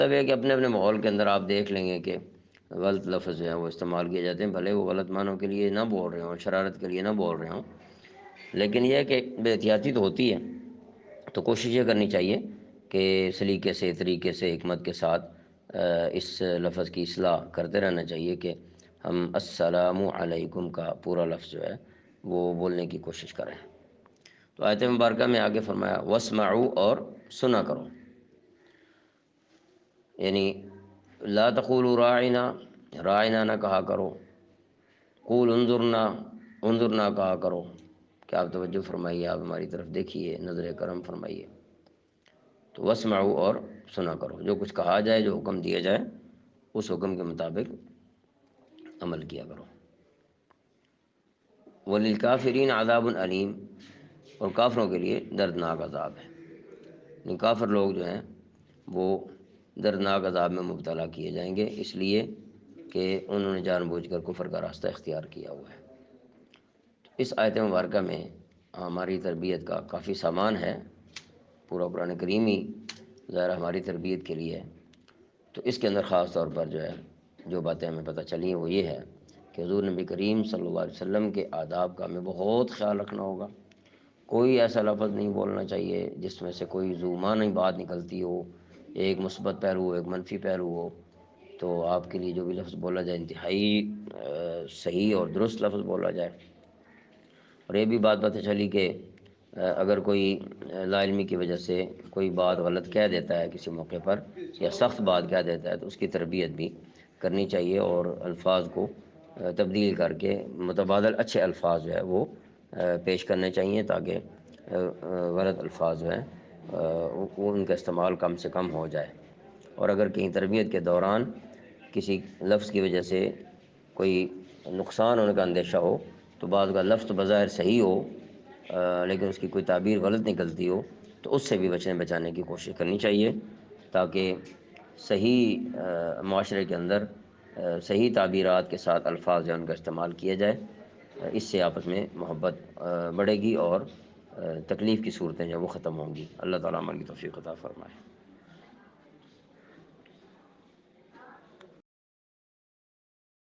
سب ہے کہ اپنے اپنے ماحول کے اندر آپ دیکھ لیں گے کہ غلط لفظ جو ہیں وہ استعمال کیے جاتے ہیں، بھلے وہ غلط معنوں کے لیے نہ بول رہے ہوں، شرارت کے لیے نہ بول رہے ہوں، لیکن یہ ہے کہ بے احتیاطی تو ہوتی ہے، تو کوشش یہ کرنی چاہیے کہ سلیقے سے، طریقے سے، حکمت کے ساتھ اس لفظ کی اصلاح کرتے رہنا چاہیے کہ ہم السلام علیکم کا پورا لفظ جو ہے وہ بولنے کی کوشش کریں۔ تو آیت مبارکہ میں آگے فرمایا واسمعوا، اور سنا کرو، یعنی لا تقولوا راعنا، راعنا نہ کہا کرو، قول انظرنا، انظرنا کہا کرو کہ آپ توجہ فرمائیے، آپ ہماری طرف دیکھیے، نظر کرم فرمائیے۔ تو واسمعوا، اور سنا کرو، جو کچھ کہا جائے، جو حکم دیا جائے، اس حکم کے مطابق عمل کیا کرو۔ وَلِلْكَافِرِينَ عَذَابٌ علیم، اور کافروں کے لیے دردناک عذاب ہے، یعنی کافر لوگ جو ہیں وہ دردناک عذاب میں مبتلا کیے جائیں گے، اس لیے کہ انہوں نے جان بوجھ کر کفر کا راستہ اختیار کیا ہوا ہے۔ اس آیت مبارکہ میں ہماری تربیت کا کافی سامان ہے، پورا قرآن کریم ہی ظاہر ہماری تربیت کے لیے ہے۔ تو اس کے اندر خاص طور پر جو ہے جو باتیں ہمیں پتہ چلی وہ یہ ہے کہ حضور نبی کریم صلی اللہ علیہ وسلم کے آداب کا ہمیں بہت خیال رکھنا ہوگا۔ کوئی ایسا لفظ نہیں بولنا چاہیے جس میں سے کوئی ذو معنی بات نکلتی ہو، ایک مثبت پہلو ہو، ایک منفی پہلو ہو۔ تو آپ کے لیے جو بھی لفظ بولا جائے انتہائی صحیح اور درست لفظ بولا جائے۔ اور یہ بھی بات پتہ چلی کہ اگر کوئی لا علمی کی وجہ سے کوئی بات غلط کہہ دیتا ہے کسی موقع پر، یا سخت بات کہہ دیتا ہے، تو اس کی تربیت بھی کرنی چاہیے اور الفاظ کو تبدیل کر کے متبادل اچھے الفاظ جو ہے وہ پیش کرنے چاہیے، تاکہ غلط الفاظ جو ہیں ان کا استعمال کم سے کم ہو جائے۔ اور اگر کہیں تربیت کے دوران کسی لفظ کی وجہ سے کوئی نقصان ہونے کا اندیشہ ہو، تو بعض کا لفظ تو بظاہر صحیح ہو لیکن اس کی کوئی تعبیر غلط نکلتی ہو، تو اس سے بھی بچانے کی کوشش کرنی چاہیے، تاکہ صحیح معاشرے کے اندر صحیح تعبیرات کے ساتھ الفاظ جو ان کا استعمال کیا جائے۔ اس سے آپس میں محبت بڑھے گی اور تکلیف کی صورتیں جو وہ ختم ہوں گی۔ اللہ تعالیٰ عمل کی توفیق عطا فرمائے۔